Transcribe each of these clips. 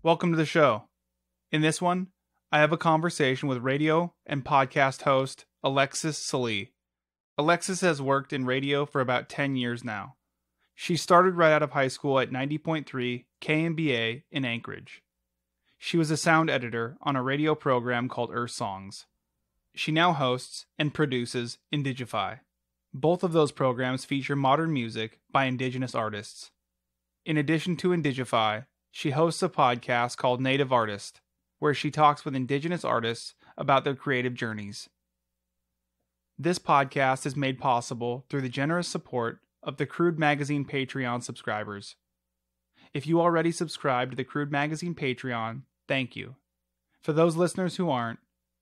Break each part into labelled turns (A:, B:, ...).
A: Welcome to the show. In this one, I have a conversation with radio and podcast host Alexis Salee. Alexis has worked in radio for about 10 years now. She started right out of high school at 90.3 KMBA in Anchorage. She was a sound editor on a radio program called Earth Songs. She now hosts and produces Indigify. Both of those programs feature modern music by Indigenous artists. In addition to Indigify, she hosts a podcast called Native Artist, where she talks with Indigenous artists about their creative journeys. This podcast is made possible through the generous support of the Crude Magazine Patreon subscribers. If you already subscribe to the Crude Magazine Patreon, thank you. For those listeners who aren't,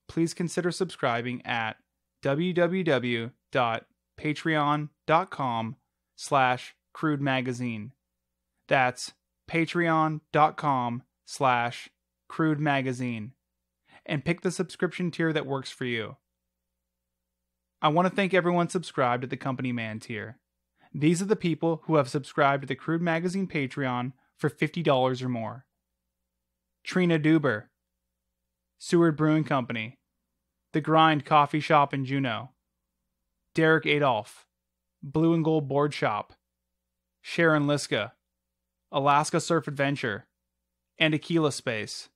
A: please consider subscribing at www.patreon.com/crudemagazine. That's patreon.com/crudemagazine, and pick the subscription tier that works for you. I want to thank everyone subscribed at the Company Man tier. These are the people who have subscribed to the Crude Magazine Patreon for $50 or more. Trina Duber, Seward Brewing Company, The Grind Coffee Shop in Juneau, Derek Adolph, Blue and Gold Board Shop, Sharon Liska, Alaska Surf Adventure, and Aquila Space.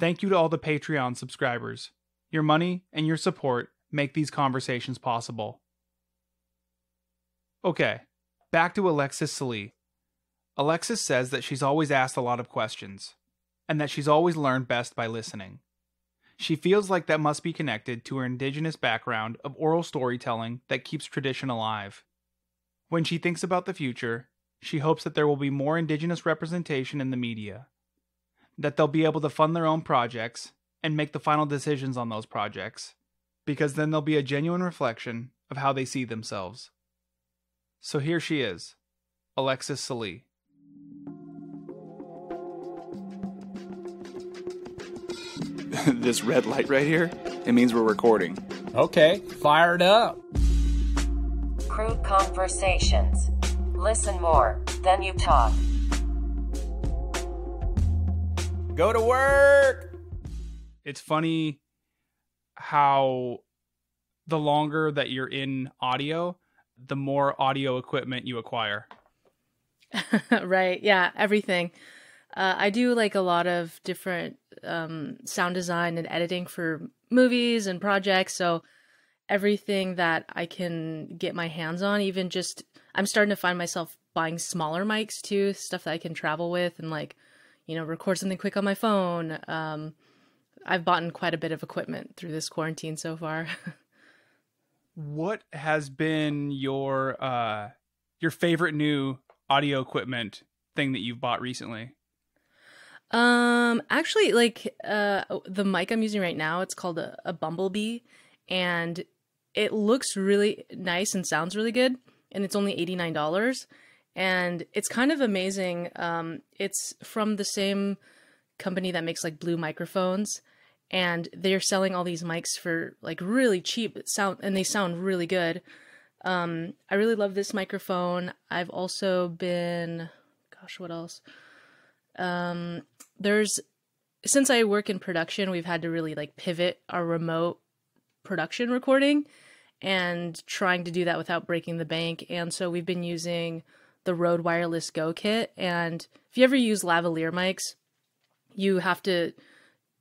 A: Thank you to all the Patreon subscribers. Your money and your support make these conversations possible. Okay, back to Alexis Salee. Alexis says that she's always asked a lot of questions, and that she's always learned best by listening. She feels like that must be connected to her Indigenous background of oral storytelling that keeps tradition alive. When she thinks about the future, she hopes that there will be more Indigenous representation in the media, that they'll be able to fund their own projects and make the final decisions on those projects, because then there'll be a genuine reflection of how they see themselves. So here she is, Alexis Salee. This red light right here, it means we're recording.
B: Okay, fire it up.
C: Crude Conversations. Listen more, then you talk.
B: Go to work!
A: It's funny how the longer that you're in audio, the more audio equipment you acquire.
D: Right. Yeah. Everything. I do like a lot of different sound design and editing for movies and projects. So everything that I can get my hands on, even just, I'm starting to find myself buying smaller mics too, stuff that I can travel with and record something quick on my phone. I've bought quite a bit of equipment through this quarantine so far.
A: What has been your favorite new audio equipment thing that you've bought recently?
D: Actually, the mic I'm using right now, it's called a Bumblebee, and it looks really nice and sounds really good, and it's only $89, and it's kind of amazing. It's from the same company that makes Blue microphones, and they're selling all these mics for really cheap sound, and they sound really good. I really love this microphone. I've also been, what else? Since I work in production, we've had to really pivot our remote production recording and trying to do that without breaking the bank. And so we've been using the Rode Wireless Go kit. And if you ever use lavalier mics, you have to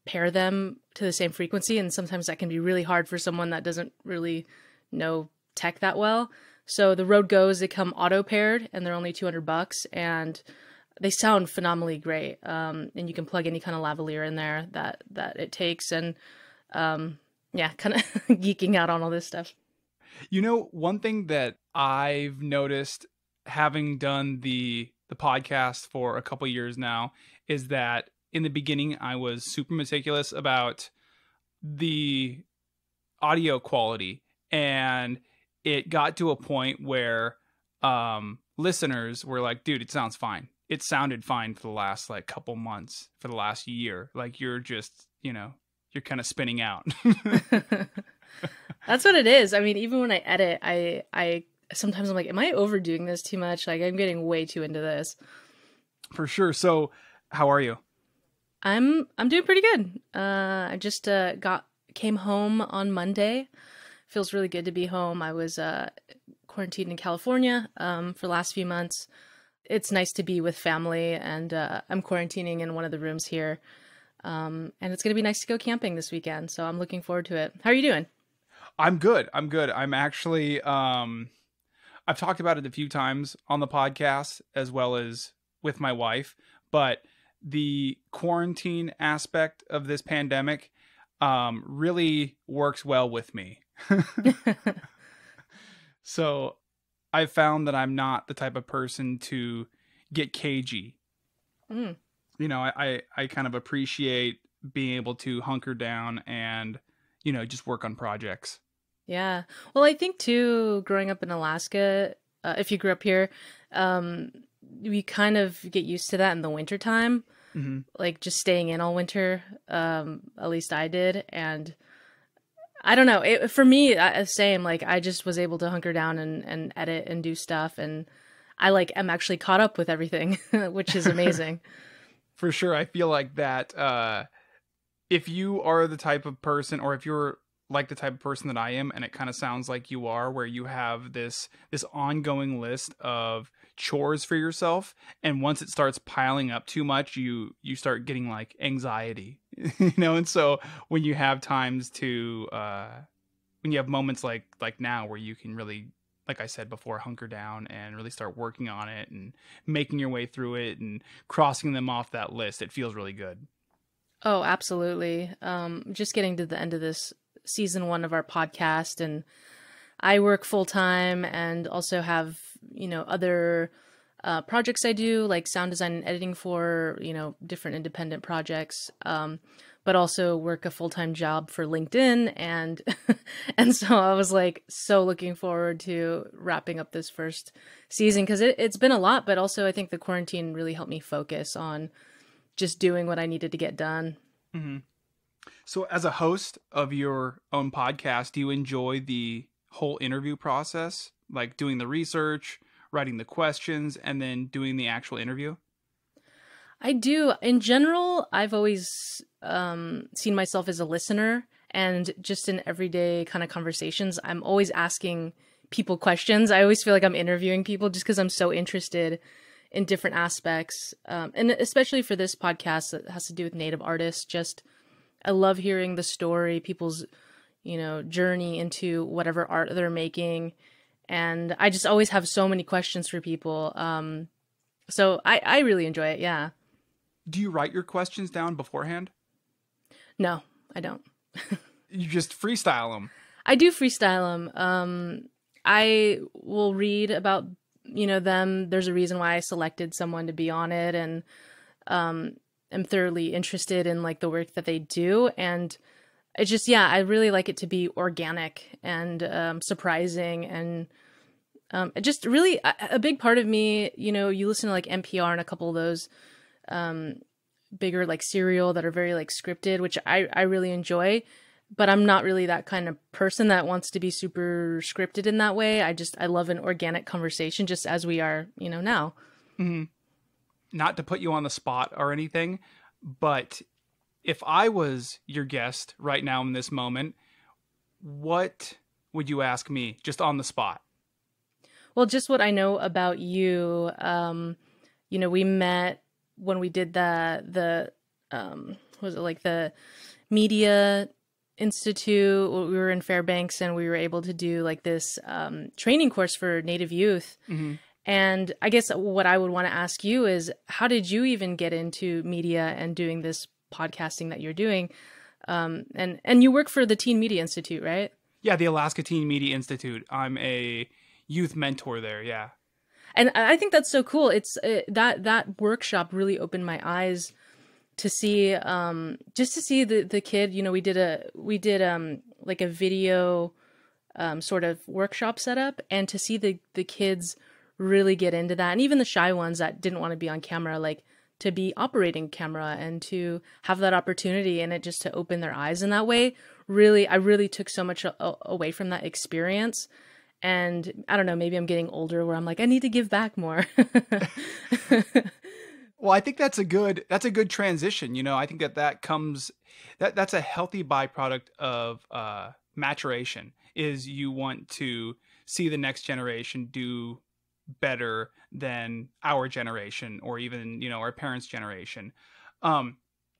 D: pair them to the same frequency. And sometimes that can be really hard for someone that doesn't really know tech that well. So the Rode Go's, they come auto paired and they're only $200, and they sound phenomenally great. And you can plug any kind of lavalier in there that it takes. And kind of geeking out on all this stuff.
A: One thing that I've noticed, having done the podcast for a couple years now, is that in the beginning I was super meticulous about the audio quality, and it got to a point where listeners were like, dude, it sounds fine. It sounded fine for the last couple months, for the last year. You're just, you're kind of spinning out.
D: That's what it is. I mean, even when I edit, I sometimes I'm like, am I overdoing this too much? I'm getting way too into this.
A: For sure. So how are you?
D: I'm doing pretty good. I just came home on Monday. Feels really good to be home. I was quarantined in California for the last few months. It's nice to be with family, and I'm quarantining in one of the rooms here. And it's going to be nice to go camping this weekend, so I'm looking forward to it. How are you doing?
A: I'm good. I'm actually, I've talked about it a few times on the podcast as well as with my wife, but the quarantine aspect of this pandemic really works well with me. So I've found that I'm not the type of person to get cagey.
D: Mm.
A: You know, I kind of appreciate being able to hunker down and, you know, just work on projects.
D: Yeah. Well, I think too, growing up in Alaska, if you grew up here, we kind of get used to that in the wintertime, like just staying in all winter. At least I did. And I don't know, for me, same, like I just was able to hunker down and edit and do stuff. And I am actually caught up with everything, which is amazing.
A: For sure. I feel like that if you are the type of person, or if you're like the type of person that I am, and it kind of sounds like you are, where you have this ongoing list of chores for yourself, and once it starts piling up too much, you start getting like anxiety, you know. And so when you have times to when you have moments like now where you can really, like I said before, hunker down and really start working on it and making your way through it and crossing them off that list, it feels really good.
D: Oh, absolutely. Just getting to the end of this season 1 of our podcast, and I work full time and also have, you know, other projects I do, like sound design and editing for, you know, different independent projects, but also work a full-time job for LinkedIn. And and so I was like so looking forward to wrapping up this first season, because it's been a lot, but also I think the quarantine really helped me focus on just doing what I needed to get done.
A: Mm-hmm. So as a host of your own podcast, do you enjoy the whole interview process? Like doing the research, writing the questions, and then doing the actual interview?
D: I do. In general, I've always seen myself as a listener, and just in everyday kind of conversations, I'm always asking people questions. I always feel like I'm interviewing people just because I'm so interested in different aspects. And especially for this podcast that has to do with Native artists, just I love hearing the story, people's, you know, journey into whatever art they're making. And I just always have so many questions for people. So I really enjoy it. Yeah.
A: Do you write your questions down beforehand?
D: No, I don't.
A: You just freestyle them.
D: I do freestyle them. I will read about, you know, them. There's a reason why I selected someone to be on it, and am thoroughly interested in like the work that they do. And it's just, yeah, I really like it to be organic and surprising, and just really a big part of me, you know, you listen to like NPR and a couple of those bigger like Serial that are very like scripted, which I really enjoy, but I'm not really that kind of person that wants to be super scripted in that way. I love an organic conversation, just as we are, you know, now.
A: Mm-hmm. Not to put you on the spot or anything, but if I was your guest right now in this moment, what would you ask me just on the spot?
D: Well, just what I know about you. You know, we met when we did the was it like the Media Institute? We were in Fairbanks, and we were able to do like this training course for Native youth. Mm-hmm. And I guess what I would want to ask you is, how did you even get into media and doing this podcasting that you're doing? And you work for the Teen Media Institute, right?
A: Yeah, the Alaska Teen Media Institute. I'm a youth mentor there. Yeah.
D: And I think that's so cool. It's that workshop really opened my eyes to see, just to see the kid. You know, we did like a video sort of workshop setup, and to see the kids really get into that, and even the shy ones that didn't want to be on camera, like to be operating camera and to have that opportunity, and it just to open their eyes in that way. Really, I really took so much away from that experience. And I don't know, maybe I'm getting older where I'm like, I need to give back more.
A: Well, I think that's a good transition. I think that's a healthy byproduct of maturation. Is you want to see the next generation do better than our generation, or even our parents' generation. Um,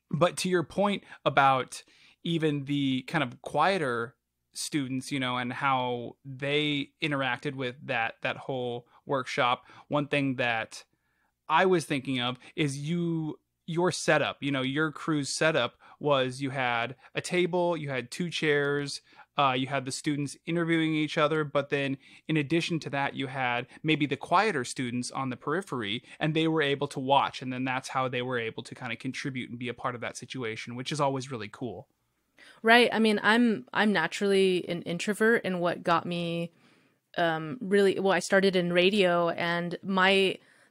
A: but to your point about even the kind of quieter students, and how they interacted with that whole workshop, one thing that I was thinking of is your setup. Your crew's setup was you had a table, you had two chairs, you had the students interviewing each other, but then in addition to that, you had maybe the quieter students on the periphery, and they were able to watch, and then that's how they were able to kind of contribute and be a part of that situation, which is always really cool.
D: Right. I mean, I'm naturally an introvert, and what got me really well, I started in radio, and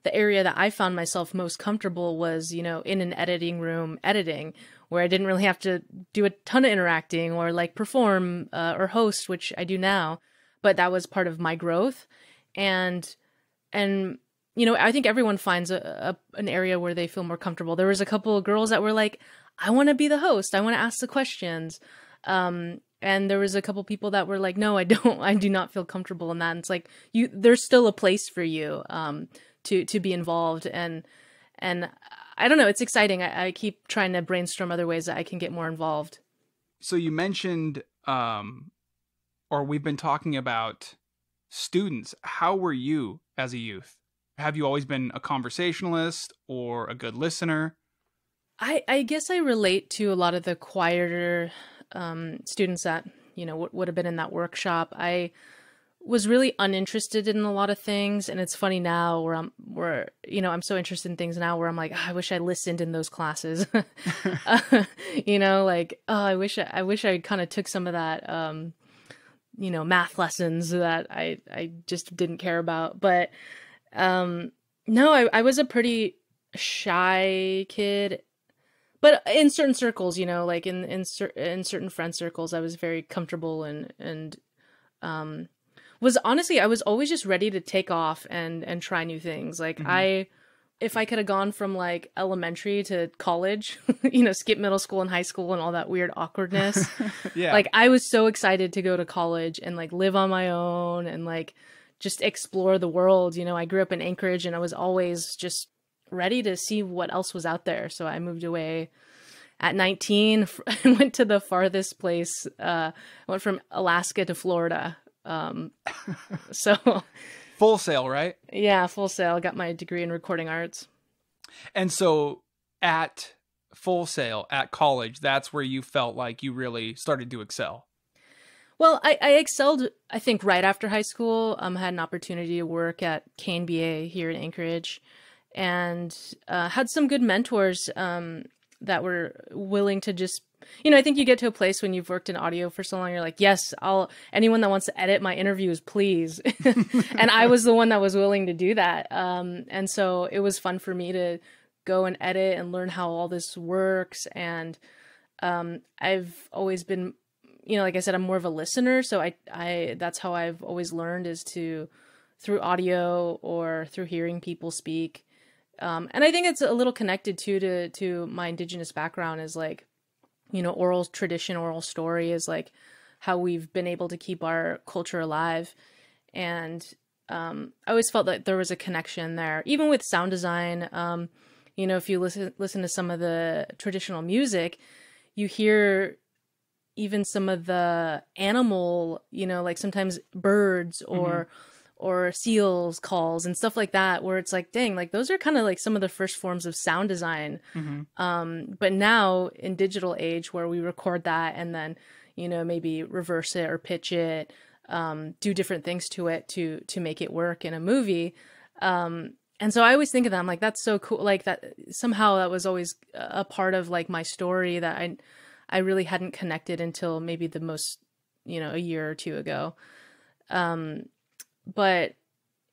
D: the area that I found myself most comfortable was, in an editing room editing, where I didn't really have to do a ton of interacting or like perform or host, which I do now, but that was part of my growth. And I think everyone finds an area where they feel more comfortable. There was a couple of girls that were like, I want to be the host. I want to ask the questions. And there was a couple people that were like, no, I do not feel comfortable in that. And it's like, there's still a place for you, to be involved. And I don't know, it's exciting. I keep trying to brainstorm other ways that I can get more involved.
A: So you mentioned, or we've been talking about students. How were you as a youth? Have you always been a conversationalist or a good listener?
D: I guess I relate to a lot of the quieter students that, would have been in that workshop. I was really uninterested in a lot of things, and it's funny now where I'm so interested in things now where I'm like, I wish I listened in those classes. I wish I kind of took some of that math lessons that I just didn't care about. But no, I was a pretty shy kid, but in certain circles, like in certain friend circles, I was very comfortable and I was always just ready to take off and try new things. Like if I could have gone from like elementary to college, skip middle school and high school and all that weird awkwardness.
A: Yeah.
D: Like I was so excited to go to college and like live on my own and like just explore the world. I grew up in Anchorage, and I was always just ready to see what else was out there. So I moved away at 19 and went to the farthest place. I went from Alaska to Florida. So
A: Full Sail, right?
D: Yeah, Full Sail. Got my degree in recording arts.
A: And so at Full Sail at college, that's where you felt like you really started to excel.
D: Well, I excelled, I think, right after high school. I had an opportunity to work at KNBA here in Anchorage, and had some good mentors that were willing to just, I think you get to a place when you've worked in audio for so long, you're like, yes, anyone that wants to edit my interviews, please. And I was the one that was willing to do that. And so it was fun for me to go and edit and learn how all this works. And I've always been, like I said, I'm more of a listener. So I that's how I've always learned, is through audio or through hearing people speak. And I think it's a little connected to my Indigenous background, is like, oral tradition, oral story is like how we've been able to keep our culture alive. And I always felt that there was a connection there, even with sound design. If you listen to some of the traditional music, you hear even some of the animal, like sometimes birds or seals calls and stuff like that, where it's like, dang, like those are kind of like some of the first forms of sound design. But now in digital age, where we record that and then, maybe reverse it or pitch it, do different things to it to make it work in a movie. And so I always think of that. I'm like, that's so cool. Like that somehow that was always a part of like my story that I really hadn't connected until maybe the most, a year or two ago. But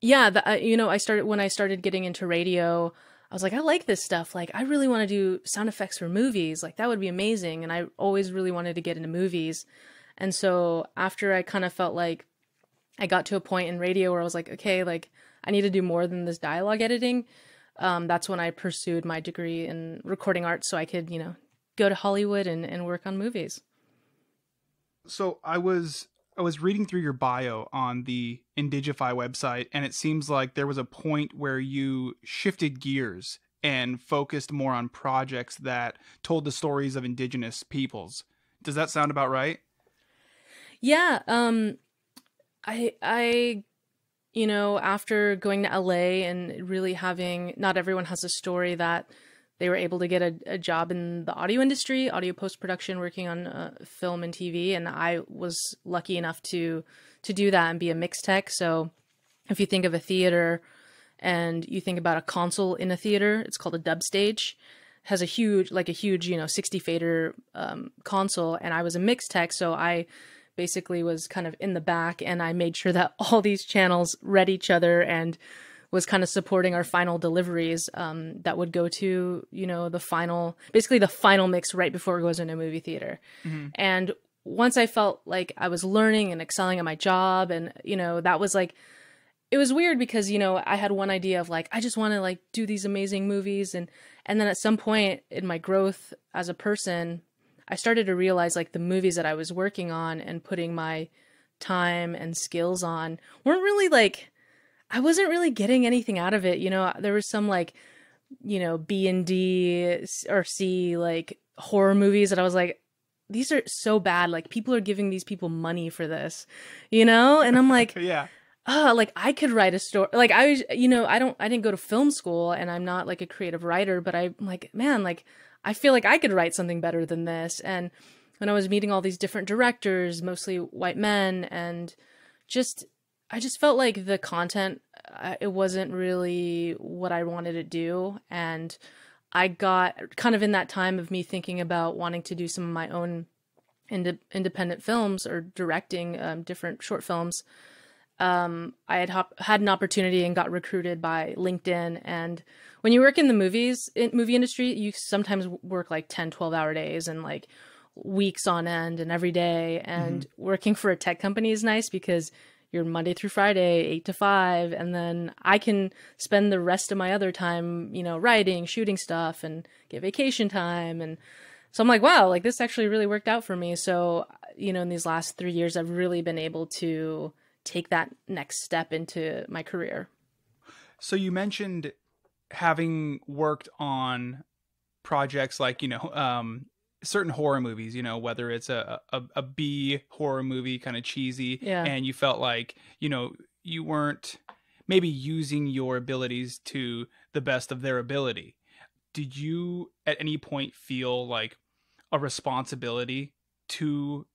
D: yeah, when I started getting into radio, I was like, I like this stuff. Like, I really want to do sound effects for movies. Like, that would be amazing. And I always really wanted to get into movies. And so after I kind of felt like I got to a point in radio where I was like, okay, like I need to do more than this dialogue editing. that's when I pursued my degree in recording arts so I could, go to Hollywood and work on movies.
A: So I was reading through your bio on the Indigify website, and it seems like there was a point where you shifted gears and focused more on projects that told the stories of Indigenous peoples. Does that sound about right?
D: Yeah. I after going to LA and really having, not everyone has a story that they were able to get a job in the audio industry, audio post-production, working on film and TV. And I was lucky enough to do that and be a mix tech. So if you think of a theater and you think about a console in a theater, it's called a dub stage, has a huge 60 fader console. And I was a mix tech. So I basically was kind of in the back, and I made sure that all these channels read each other and was kind of supporting our final deliveries that would go to, the final mix right before it goes into a movie theater. Mm-hmm. And once I felt like I was learning and excelling at my job, and, that was like, it was weird because, I had one idea of like, I just want to like do these amazing movies. And then at some point in my growth as a person, I started to realize like the movies that I was working on and putting my time and skills on weren't really like, I wasn't really getting anything out of it. There was some like, B and D or C like horror movies that I was like, these are so bad. Like people are giving these people money for this, and I'm like,
A: yeah.
D: Oh, like I could write a story. Like I didn't go to film school, and I'm not like a creative writer, but I'm like, man, like I feel like I could write something better than this. And when I was meeting all these different directors, mostly white men, and I just felt like the content, it wasn't really what I wanted to do. And I got kind of in that time of me thinking about wanting to do some of my own independent films or directing different short films. I had an opportunity and got recruited by LinkedIn. And when you work in the movie industry, you sometimes work like 10, 12-hour days and like weeks on end and every day. And working for a tech company is nice because you're Monday through Friday, 8 to 5. And then I can spend the rest of my other time, writing, shooting stuff, and get vacation time. And so I'm like, wow, like this actually really worked out for me. So, in these last 3 years, I've really been able to take that next step into my career.
A: So you mentioned having worked on projects like, certain horror movies, whether it's a B horror movie, kind of cheesy,
D: yeah.
A: And you felt like, you weren't maybe using your abilities to the best of their ability. Did you at any point feel like a responsibility to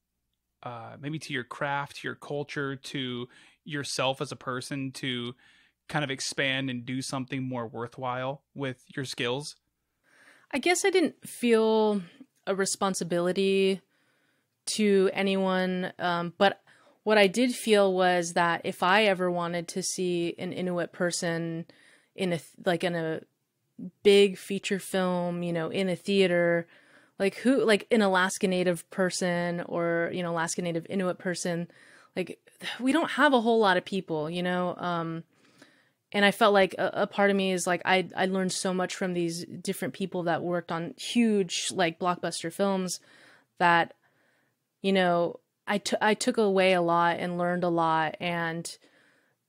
A: maybe to your craft, to your culture, to yourself as a person, to kind of expand and do something more worthwhile with your skills?
D: I guess I didn't feel a responsibility to anyone, but what I did feel was that if I ever wanted to see an Inuit person in a big feature film, in a theater, like an Alaska Native person or, Alaska Native Inuit person, like we don't have a whole lot of people, and I felt like a part of me is like, I learned so much from these different people that worked on huge, like blockbuster films that, I took away a lot and learned a lot. And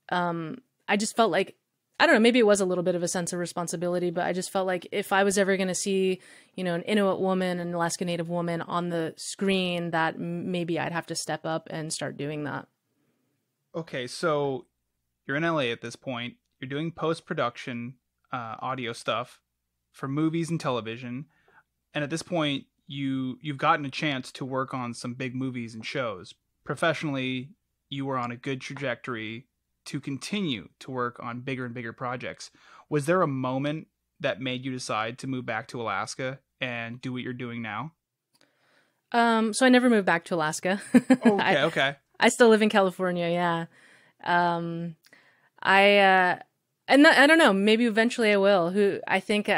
D: I just felt like, I don't know, maybe it was a little bit of a sense of responsibility, but I just felt like if I was ever going to see, an Inuit woman, an Alaska Native woman on the screen, that maybe I'd have to step up and start doing that.
A: Okay, so you're in LA at this point. You're doing post-production audio stuff for movies and television. And at this point, you've gotten a chance to work on some big movies and shows. Professionally, you were on a good trajectory to continue to work on bigger and bigger projects. Was there a moment that made you decide to move back to Alaska and do what you're doing now?
D: So I never moved back to Alaska.
A: Okay.
D: I still live in California. Yeah. I don't know, maybe eventually I will. I think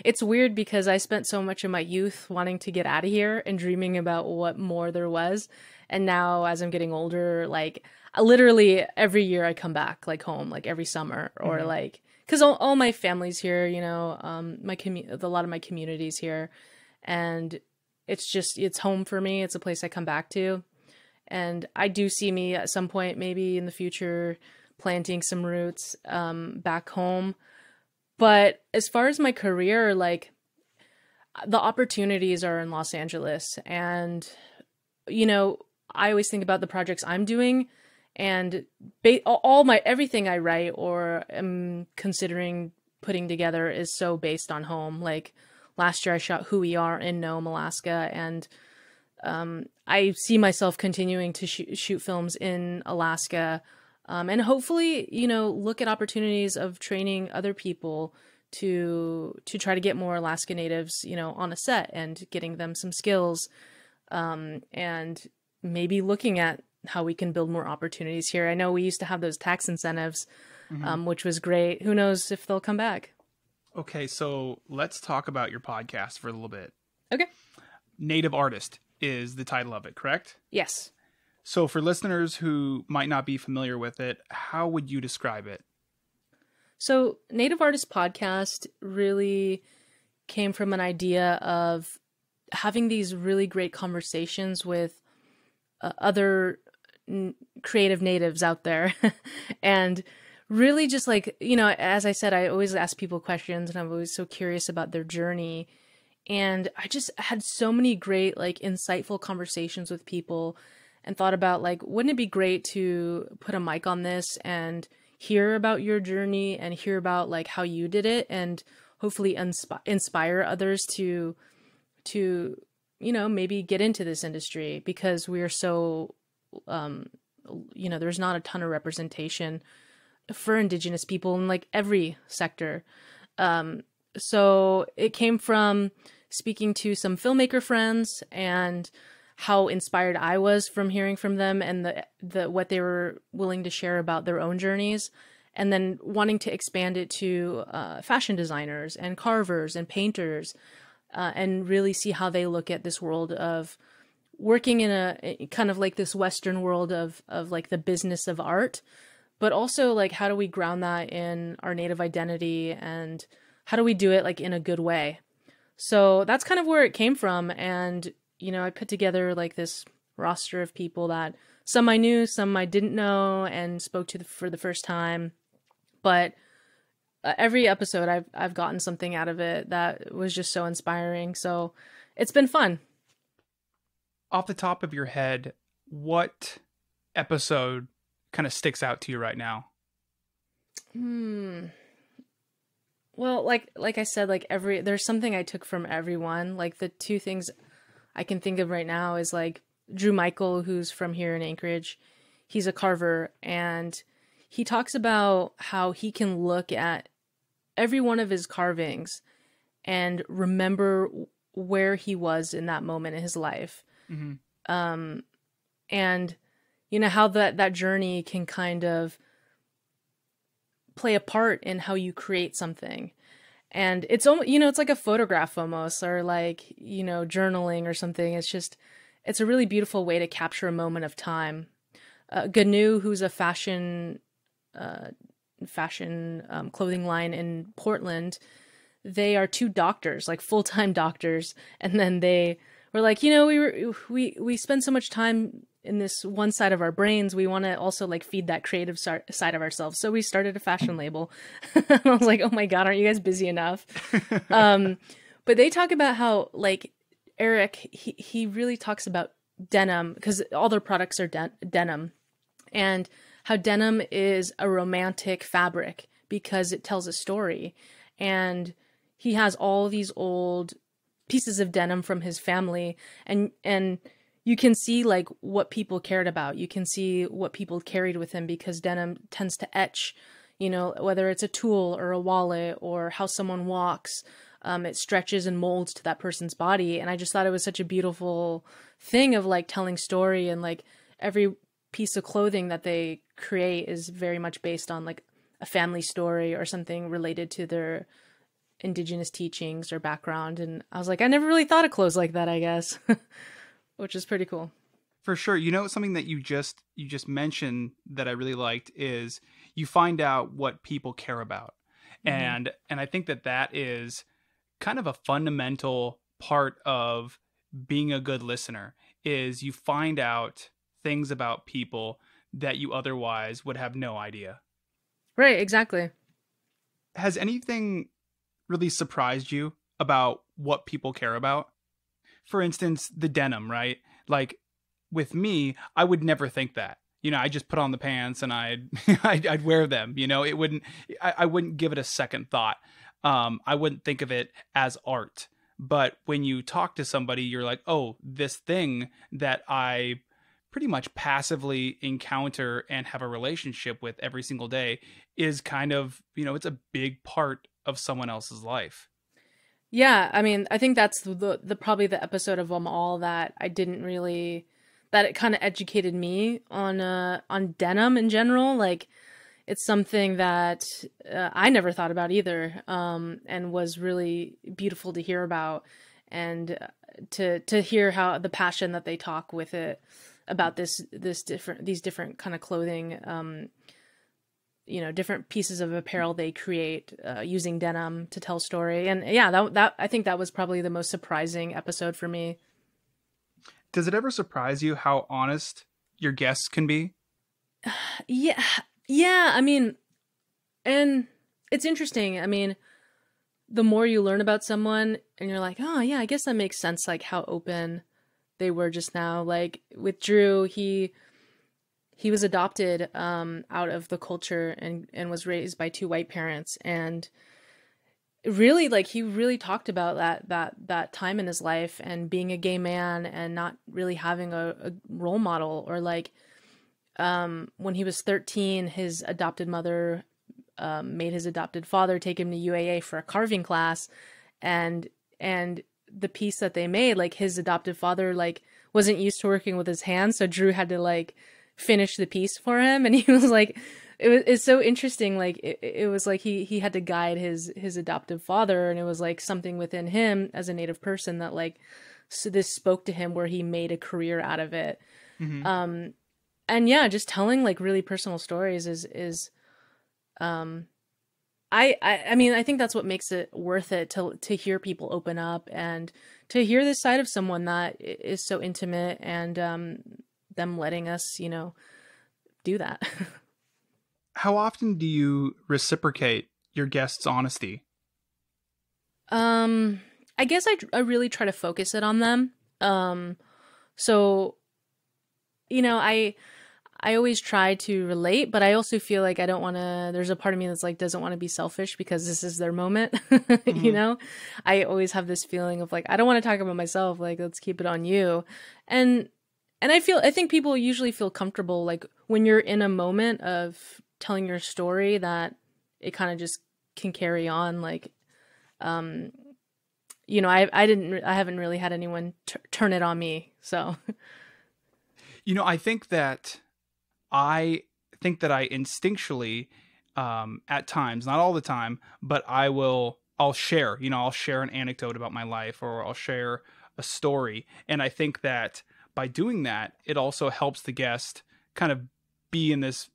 D: it's weird because I spent so much of my youth wanting to get out of here and dreaming about what more there was. And now as I'm getting older, like literally every year I come back like home, like every summer, or like because all my family's here, you know, a lot of my community's here, and it's home for me. It's a place I come back to, and I do see me at some point, maybe in the future, planting some roots back home. But as far as my career, like, the opportunities are in Los Angeles, and you know, I always think about the projects I'm doing, and everything I write or am considering putting together is so based on home. Like last year I shot Who We Are in Nome, Alaska, and I see myself continuing to shoot films in Alaska, and hopefully, you know, look at opportunities of training other people to try to get more Alaska Natives, you know, on a set and getting them some skills, and maybe looking at how we can build more opportunities here. I know we used to have those tax incentives, which was great. Who knows if they'll come back?
A: Okay, so let's talk about your podcast for a little bit.
D: Okay.
A: Native Artist is the title of it, correct?
D: Yes.
A: So for listeners who might not be familiar with it, how would you describe it?
D: So Native Artist Podcast really came from an idea of having these really great conversations with other creative natives out there. And really just like, you know, as I said, I always ask people questions, and I'm always so curious about their journey. And I just had so many great, like, insightful conversations with people, and thought about, like, wouldn't it be great to put a mic on this and hear about your journey and hear about, like, how you did it, and hopefully inspire others to, you know, maybe get into this industry, because we are so, you know, there's not a ton of representation for Indigenous people in, like, every sector. So it came from speaking to some filmmaker friends and how inspired I was from hearing from them, and the what they were willing to share about their own journeys, and then wanting to expand it to fashion designers and carvers and painters, and really see how they look at this world of working in a kind of like this Western world of like the business of art, but also like how do we ground that in our Native identity, and how do we do it like in a good way? So that's kind of where it came from. And, you know, I put together like this roster of people that some I knew, some I didn't know, and spoke to for the first time. But every episode I've gotten something out of it that was just so inspiring. So it's been fun.
A: Off the top of your head, what episode kind of sticks out to you right now?
D: Well, like I said, like there's something I took from everyone. Like the two things I can think of right now is like Drew Michael, who's from here in Anchorage. He's a carver, and he talks about how he can look at every one of his carvings and remember where he was in that moment in his life. And you know, how that journey can kind of play a part in how you create something. And it's almost, you know, it's like a photograph almost, or like, you know, journaling or something. It's a really beautiful way to capture a moment of time. Gnu, who's a fashion clothing line in Portland, they are two doctors, like full-time doctors. And then they were like, you know, we spend so much time in this one side of our brains, we want to also like feed that creative side of ourselves. So we started a fashion label. I was like, oh my God, aren't you guys busy enough? But they talk about how like Eric, he really talks about denim, because all their products are denim, and how denim is a romantic fabric because it tells a story. And he has all these old pieces of denim from his family, and you can see like what people cared about. You can see what people carried with him, because denim tends to etch, you know, whether it's a tool or a wallet or how someone walks, it stretches and molds to that person's body. And I just thought it was such a beautiful thing of like telling story, and like every piece of clothing that they create is very much based on like a family story or something related to their Indigenous teachings or background. And I was like, I never really thought of clothes like that, I guess. Which is pretty cool.
A: For sure. You know, something that you just mentioned that I really liked is you find out what people care about. And I think that that is kind of a fundamental part of being a good listener, is you find out things about people that you otherwise would have no idea.
D: Right, exactly.
A: Has anything really surprised you about what people care about? For instance, the denim, right? Like with me, I would never think that. I just put on the pants and I'd wear them. I wouldn't give it a second thought. I wouldn't think of it as art. But when you talk to somebody, you're like, oh, this thing that I pretty much passively encounter and have a relationship with every single day is kind of, it's a big part of someone else's life.
D: Yeah, I mean, I think that's the probably the episode of them all that I didn't really, that it kind of educated me on denim in general. Like, it's something that I never thought about either, and was really beautiful to hear about, and to hear how the passion that they talk with it about these different kind of clothing, different pieces of apparel they create using denim to tell story. And yeah, that I think that was probably the most surprising episode for me.
A: Does it ever surprise you how honest your guests can be?
D: Yeah, I mean, and it's interesting. I mean, the more you learn about someone and you're like, oh yeah, I guess that makes sense, like how open they were just now. Like with Drew, he was adopted out of the culture and was raised by two white parents, and really, like, he really talked about that time in his life and being a gay man and not really having a role model, or like when he was 13, his adopted mother made his adopted father take him to UAA for a carving class, and the piece that they made, like, his adopted father like wasn't used to working with his hands, so Drew had to like finish the piece for him, and he was like, it's so interesting, like it was like he had to guide his adoptive father, and it was like something within him as a Native person that like, so this spoke to him where he made a career out of it.
A: Mm-hmm.
D: And yeah, just telling like really personal stories is I mean, I think that's what makes it worth it, to hear people open up and to hear this side of someone that is so intimate, and them letting us, do that.
A: How often do you reciprocate your guests' honesty?
D: I guess I really try to focus it on them. So, I always try to relate, but I also feel like I don't want to, there's a part of me that's like, doesn't want to be selfish because this is their moment.
A: Mm-hmm.
D: I always have this feeling of like, I don't want to talk about myself. Like, let's keep it on you. And I think people usually feel comfortable, like when you're in a moment of telling your story, that it kind of just can carry on. Like, I haven't really had anyone turn it on me. So,
A: I think that I instinctually, at times, not all the time, but I'll share an anecdote about my life, or I'll share a story. And I think that by doing that, it also helps the guest kind of be in this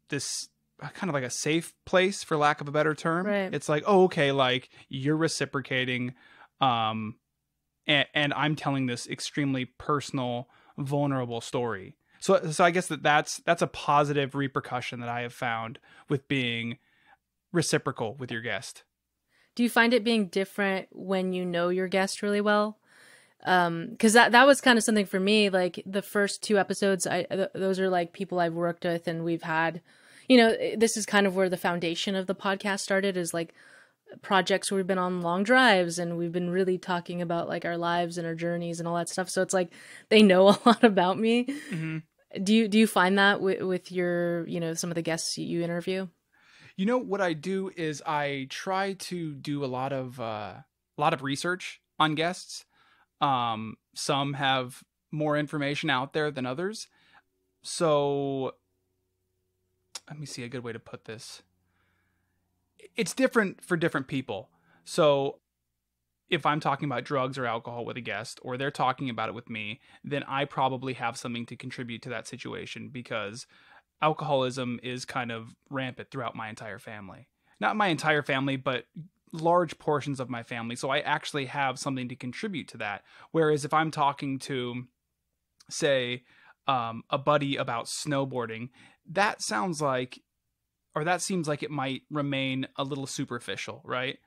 A: kind of like a safe place, for lack of a better term.
D: Right.
A: It's like, oh, okay, like you're reciprocating, and I'm telling this extremely personal, vulnerable story. So I guess that's a positive repercussion that I have found with being reciprocal with your guest.
D: Do you find it being different when you know your guest really well? Because that was kind of something for me. Like the first two episodes, those are like people I've worked with, and we've had, this is kind of where the foundation of the podcast started, is like projects where we've been on long drives and we've been really talking about like our lives and our journeys and all that stuff. So it's like they know a lot about me. Mm-hmm. Do you find that with your, some of the guests you interview?
A: What I do is I try to do a lot of research on guests. Some have more information out there than others. So let me see a good way to put this. It's different for different people. So if I'm talking about drugs or alcohol with a guest, or they're talking about it with me, then I probably have something to contribute to that situation, because alcoholism is kind of rampant throughout my entire family. not my entire family, but large portions of my family. So I actually have something to contribute to that. Whereas if I'm talking to, say, a buddy about snowboarding, that sounds like, or that seems like it might remain a little superficial, right?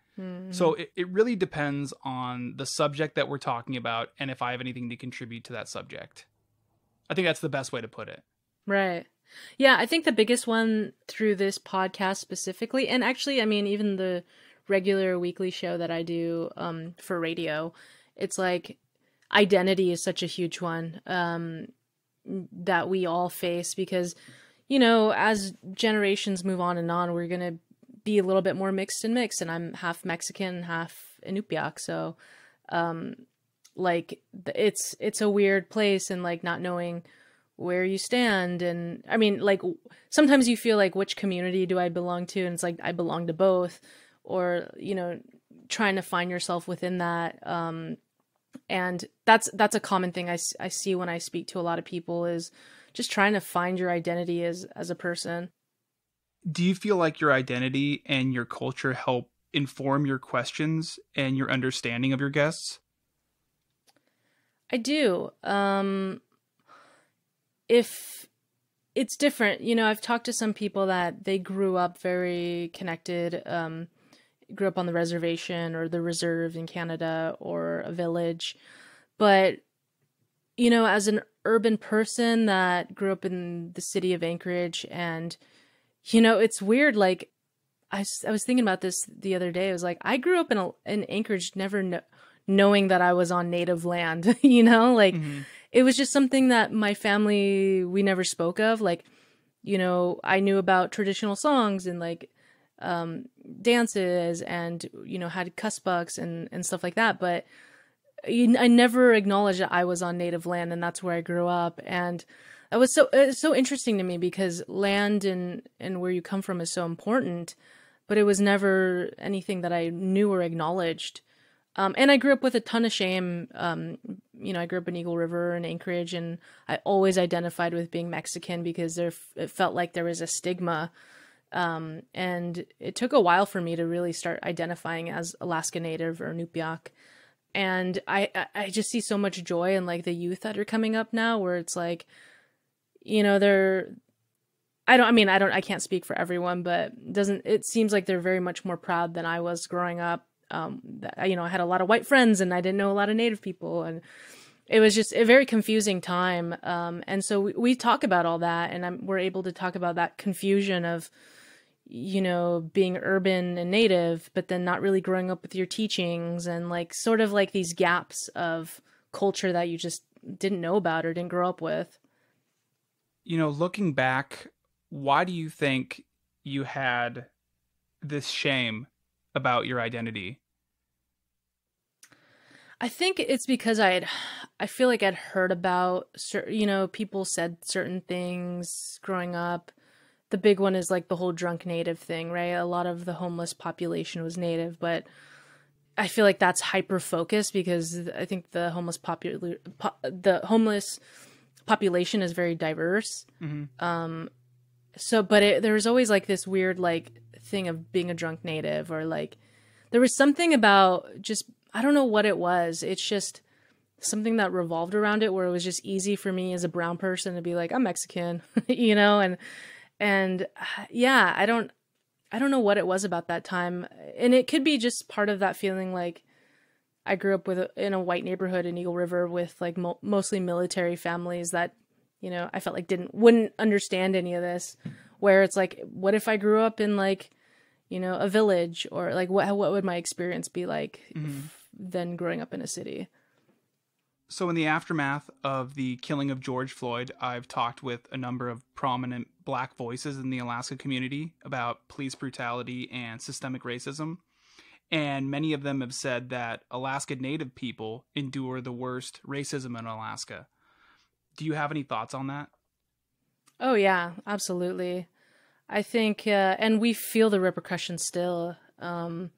A: So it really depends on the subject that we're talking about and if I have anything to contribute to that subject. I think that's the best way to put it.
D: Right. Yeah, I think the biggest one through this podcast specifically, and actually, I mean, even the regular weekly show that I do for radio, it's like identity is such a huge one that we all face because, you know, as generations move on and on, we're going to be a little bit more mixed, and I'm half Mexican, half Inupiaq. So, like it's a weird place, and like not knowing where you stand. And I mean, like sometimes you feel like, which community do I belong to? And it's like, I belong to both, or, you know, trying to find yourself within that. And that's a common thing I see when I speak to a lot of people, is just trying to find your identity as a person.
A: Do you feel like your identity and your culture help inform your questions and your understanding of your guests?
D: I do. If it's different, you know, I've talked to some people that they grew up very connected, grew up on the reservation or the reserve in Canada or a village. But, you know, as an urban person that grew up in the city of Anchorage, and, you know, it's weird. Like I was thinking about this the other day. I was like, I grew up in Anchorage, never knowing that I was on native land, you know, like it was just something that my family, we never spoke of. Like, you know, I knew about traditional songs and like dances and, you know, had cuss bucks and stuff like that. But I never acknowledged that I was on native land, and that's where I grew up. And it was so interesting to me, because land and where you come from is so important, but it was never anything that I knew or acknowledged. And I grew up with a ton of shame. You know, I grew up in Eagle River and Anchorage, and I always identified with being Mexican because it felt like there was a stigma. And it took a while for me to really start identifying as Alaska Native or Inupiaq. And I just see so much joy in like the youth that are coming up now, where it's like, you know, I can't speak for everyone, but it seems like they're very much more proud than I was growing up. You know, I had a lot of white friends and I didn't know a lot of Native people, and it was just a very confusing time. And so we talk about all that, and we're able to talk about that confusion of, you know, being urban and Native, but then not really growing up with your teachings, and like sort of like these gaps of culture that you just didn't know about or didn't grow up with.
A: You know, looking back, why do you think you had this shame about your identity?
D: I think it's because I feel like I'd heard about, you know, people said certain things growing up. The big one is like the whole drunk Native thing, right? A lot of the homeless population was Native, but I feel like that's hyper focused because I think the homeless population is very diverse. Mm-hmm. There was always like this weird like thing of being a drunk Native, or like there was something about just, I don't know what it was. It's just something that revolved around it, where it was just easy for me as a brown person to be like, I'm Mexican, you know? And yeah, I don't know what it was about that time. And it could be just part of that feeling like I grew up in a white neighborhood in Eagle River with like mostly military families that, you know, I felt like wouldn't understand any of this, where it's like, what if I grew up in like, you know, a village, or like what would my experience be like than growing up in a city?
A: So in the aftermath of the killing of George Floyd, I've talked with a number of prominent Black voices in the Alaska community about police brutality and systemic racism. And many of them have said that Alaska Native people endure the worst racism in Alaska. Do you have any thoughts on that?
D: Oh, yeah, absolutely. I think, and we feel the repercussions still. And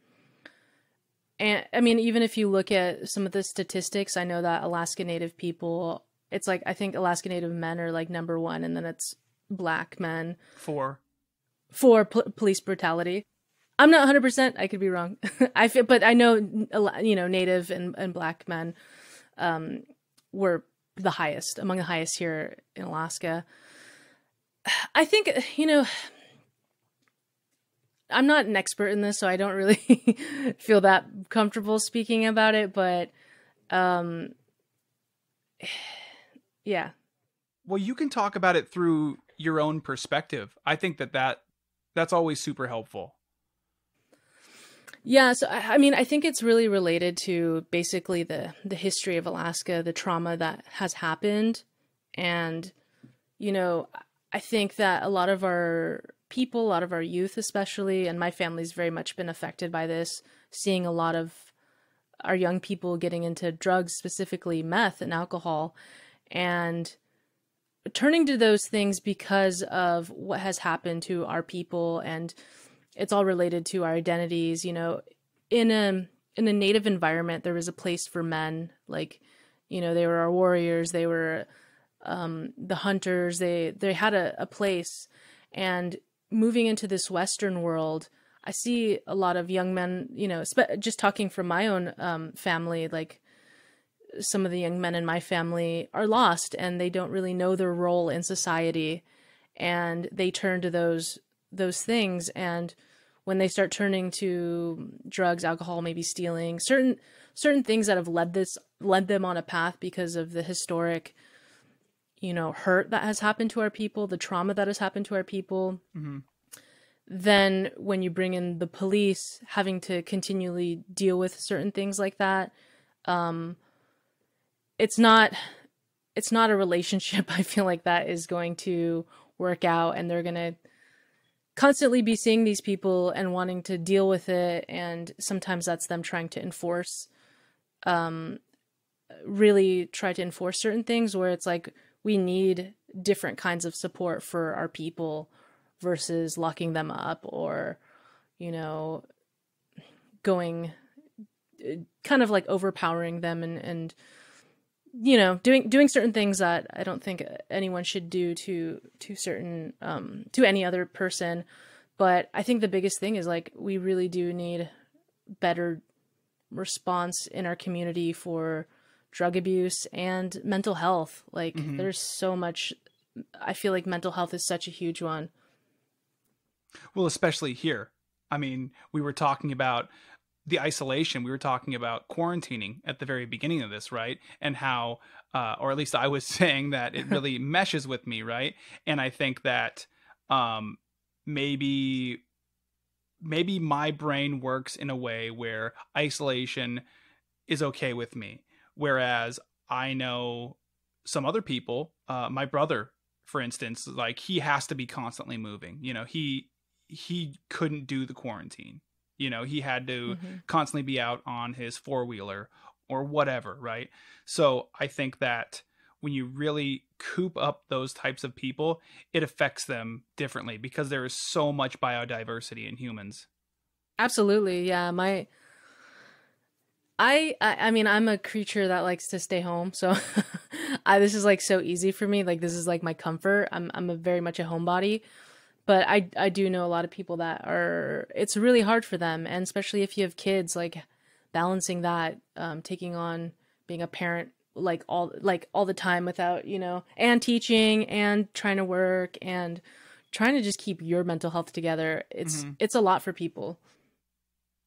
D: I mean, even if you look at some of the statistics, I know that Alaska Native people, it's like, I think Alaska Native men are like number one, and then it's Black men.
A: For
D: Police brutality. I'm not 100%. I could be wrong. But I know, Native and Black men were among the highest here in Alaska. I think, I'm not an expert in this, so I don't really feel that comfortable speaking about it, but yeah.
A: Well, you can talk about it through your own perspective. I think that's always super helpful.
D: Yeah, so I think it's really related to basically the history of Alaska, the trauma that has happened. And, I think that a lot of our people, a lot of our youth especially, and my family's very much been affected by this, seeing a lot of our young people getting into drugs, specifically meth and alcohol, and turning to those things because of what has happened to our people. And it's all related to our identities. In a Native environment, there was a place for men. Like, they were our warriors. They were the hunters. They had a place. And moving into this Western world, I see a lot of young men, just talking from my own family, like some of the young men in my family are lost and they don't really know their role in society. And they turn to those things. And when they start turning to drugs, alcohol, maybe stealing, certain things that have led them on a path because of the historic, hurt that has happened to our people, the trauma that has happened to our people.
A: Mm-hmm.
D: Then when you bring in the police having to continually deal with certain things like that, it's not a relationship I feel like that is going to work out, and they're going to constantly be seeing these people and wanting to deal with it. And sometimes that's them trying to really try to enforce certain things where it's like, we need different kinds of support for our people versus locking them up or, going kind of like overpowering them and doing certain things that I don't think anyone should do to certain, to any other person. But I think the biggest thing is like, we really do need better response in our community for drug abuse and mental health. Like there's so much, I feel like mental health is such a huge one.
A: Well, especially here. I mean, we were talking about the isolation. We were talking about quarantining at the very beginning of this, right? And how, or at least I was saying that it really meshes with me, right? And I think that maybe my brain works in a way where isolation is okay with me. Whereas I know some other people, my brother, for instance, like he has to be constantly moving. He couldn't do the quarantine. He had to constantly be out on his four-wheeler or whatever, right? So I think that when you really coop up those types of people, it affects them differently because there is so much biodiversity in humans.
D: Absolutely. Yeah. I mean, I'm a creature that likes to stay home. So this is like so easy for me. Like, this is like my comfort. I'm very much a homebody. But I do know a lot of people that it's really hard for them. And especially if you have kids, like balancing that, taking on being a parent, all the time without, and teaching and trying to work and trying to just keep your mental health together. It's a lot for people.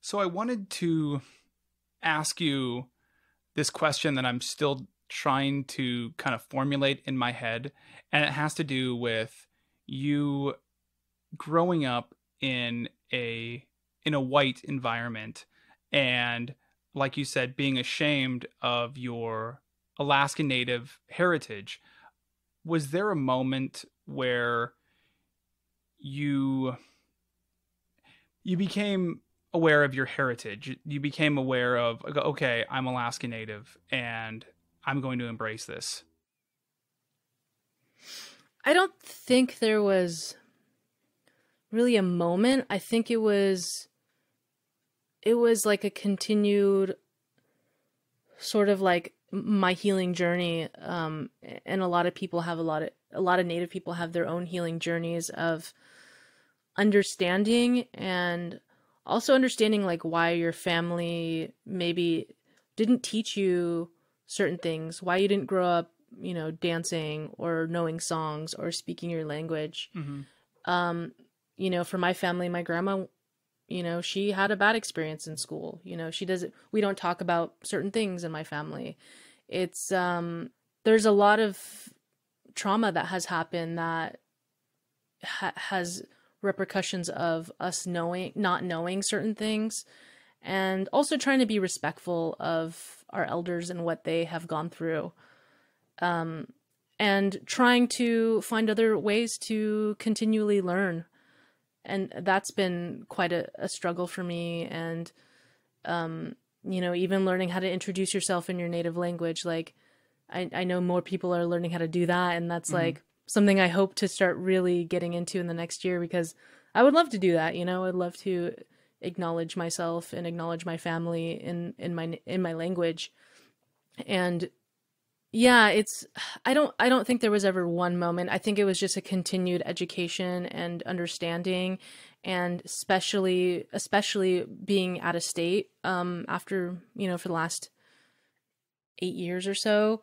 A: So I wanted to ask you this question that I'm still trying to kind of formulate in my head. And it has to do with you growing up in a white environment and, like you said, being ashamed of your Alaska Native heritage. Was there a moment where you became aware of your heritage? You became aware of, okay, I'm Alaska Native and I'm going to embrace this?
D: I don't think there was really a moment. I think it was like a continued sort of like my healing journey. And a lot of people have a lot of Native people have their own healing journeys of understanding and also understanding like why your family maybe didn't teach you certain things, why you didn't grow up, you know, dancing or knowing songs or speaking your language. You know, for my family, my grandma, you know, she had a bad experience in school. You know, we don't talk about certain things in my family. It's, there's a lot of trauma that has happened that has repercussions of us not knowing certain things, and also trying to be respectful of our elders and what they have gone through. And trying to find other ways to continually learn. And that's been quite a struggle for me. And, you know, even learning how to introduce yourself in your native language. Like, I know more people are learning how to do that. And that's like something I hope to start really getting into in the next year, because I would love to do that. You know, I'd love to acknowledge myself and acknowledge my family in my language. And yeah, I don't think there was ever one moment. I think it was just a continued education and understanding, and especially being out of state, after, you know, for the last 8 years or so,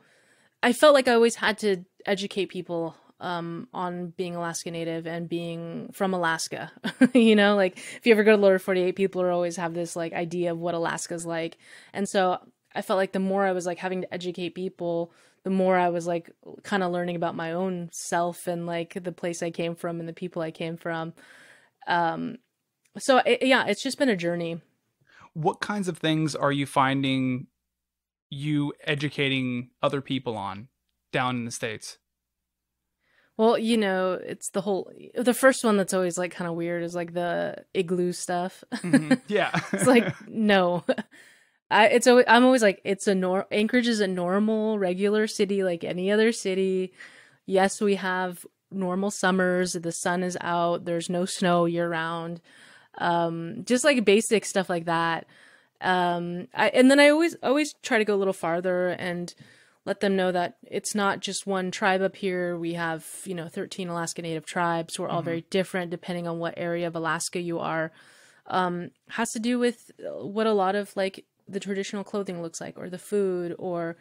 D: I felt like I always had to educate people, on being Alaska Native and being from Alaska. You know, like if you ever go to the Lower 48, people are always have this like idea of what Alaska's like. And so I felt like the more I was like having to educate people, the more I was like kind of learning about my own self and like the place I came from and the people I came from. Yeah, it's just been a journey.
A: What kinds of things are you finding you educating other people on down in the States?
D: Well, you know, it's the first one that's always like kind of weird is like the igloo stuff.
A: Yeah.
D: It's like, no. I'm always like, Anchorage is a normal, regular city like any other city. Yes, we have normal summers. The sun is out. There's no snow year round. Just like basic stuff like that. And then I always try to go a little farther and let them know that it's not just one tribe up here. We have, you know, 13 Alaska Native tribes. We're all very different depending on what area of Alaska you are. Has to do with what a lot of like the traditional clothing looks like, or the food, or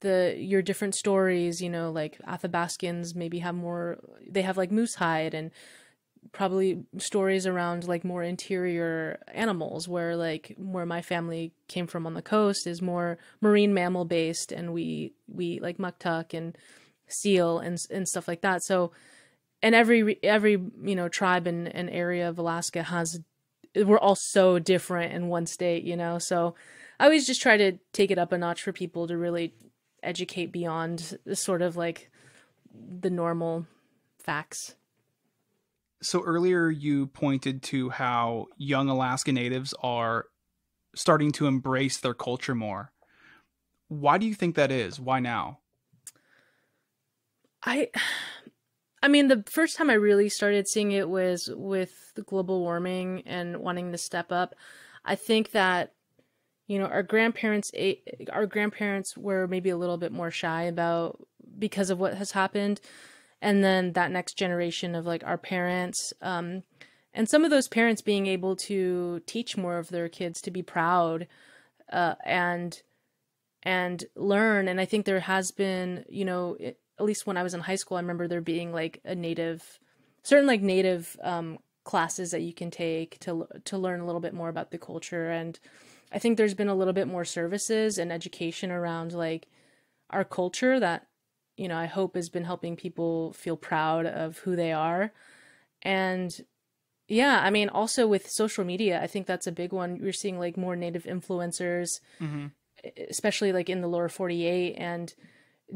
D: your different stories. You know, like Athabascans maybe they have like moose hide, and probably stories around like more interior animals, where my family came from on the coast is more marine mammal based, and we like muktuk and seal and stuff like that. So, and every you know, tribe and area of Alaska we're all so different in one state, you know? So I always just try to take it up a notch for people to really educate beyond sort of like the normal facts.
A: So earlier you pointed to how young Alaska Natives are starting to embrace their culture more. Why do you think that is? Why now?
D: I mean, the first time I really started seeing it was with the global warming and wanting to step up. I think that, you know, our grandparents were maybe a little bit more shy because of what has happened. And then that next generation of like our parents, and some of those parents being able to teach more of their kids to be proud, and learn. And I think there has been, you know, at least when I was in high school, I remember there being like certain native classes that you can take to learn a little bit more about the culture. And I think there's been a little bit more services and education around like our culture that, you know, I hope has been helping people feel proud of who they are. And yeah, I mean, also with social media, I think that's a big one. You're seeing like more Native influencers, especially like in the Lower 48, and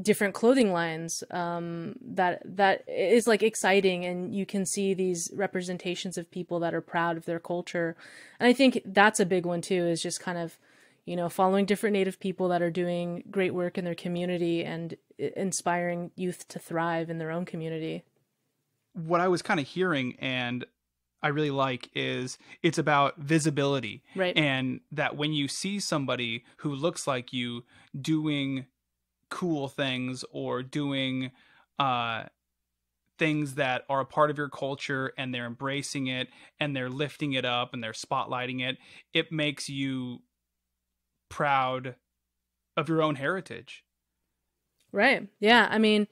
D: different clothing lines, that is like exciting. And you can see these representations of people that are proud of their culture. And I think that's a big one too, is just kind of, you know, following different Native people that are doing great work in their community and inspiring youth to thrive in their own community.
A: What I was kind of hearing, and I really like, is it's about visibility.
D: Right.
A: And that when you see somebody who looks like you doing cool things or doing things that are a part of your culture and they're embracing it and they're lifting it up and they're spotlighting it, it makes you proud of your own heritage.
D: Right. Yeah. I mean,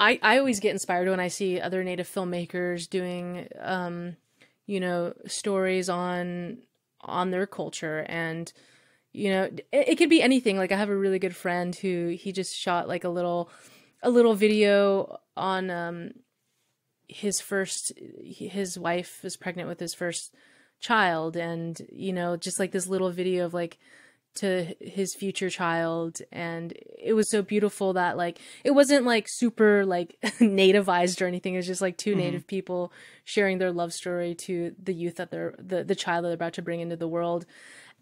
D: I always get inspired when I see other Native filmmakers doing, stories on their culture. And, it could be anything. Like I have a really good friend who he just shot like a little video on his wife was pregnant with his first child, and just like this little video of like to his future child, and it was so beautiful that like it wasn't like super like nativized or anything. It was just like two Native people sharing their love story to the youth that they're the child that they're about to bring into the world,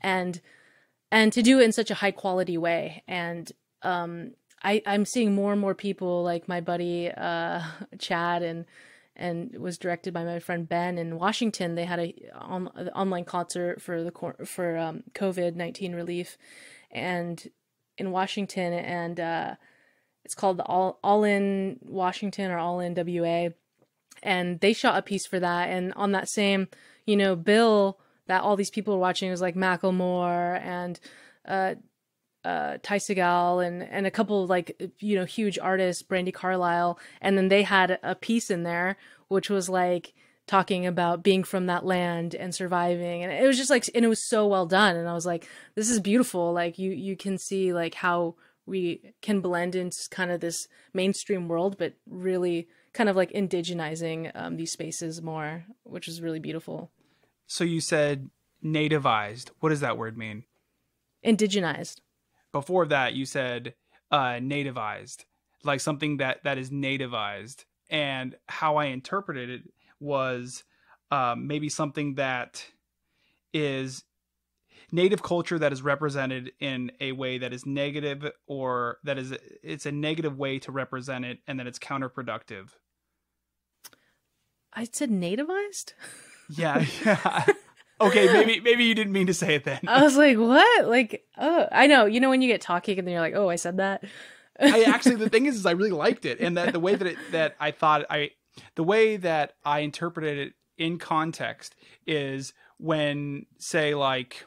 D: and to do it in such a high quality way. And I'm seeing more and more people like my buddy Chad, and it was directed by my friend Ben in Washington. They had an online concert for COVID-19 relief, and in Washington, and it's called the All In Washington or All In WA, and they shot a piece for that. And on that same bill that all these people were watching, was like Macklemore and Ty Segall and a couple of like huge artists, Brandy Carlisle, and then they had a piece in there which was like talking about being from that land and surviving, and it was just like, and it was so well done, and I was like, this is beautiful. Like you can see like how we can blend into kind of this mainstream world, but really kind of like indigenizing these spaces more, which is really beautiful.
A: So you said nativized. What does that word mean?
D: Indigenized.
A: Before that, you said nativized, like something that is nativized. And how I interpreted it was maybe something that is Native culture that is represented in a way that is negative, or it's a negative way to represent it, and that it's counterproductive.
D: I said nativized?
A: Yeah. Okay, maybe you didn't mean to say it then.
D: I was like, what? Like, oh, I know. When you get talking and then you're like, oh, I said that.
A: The thing is I really liked it, and that the way the way that I interpreted it in context is when, say, like,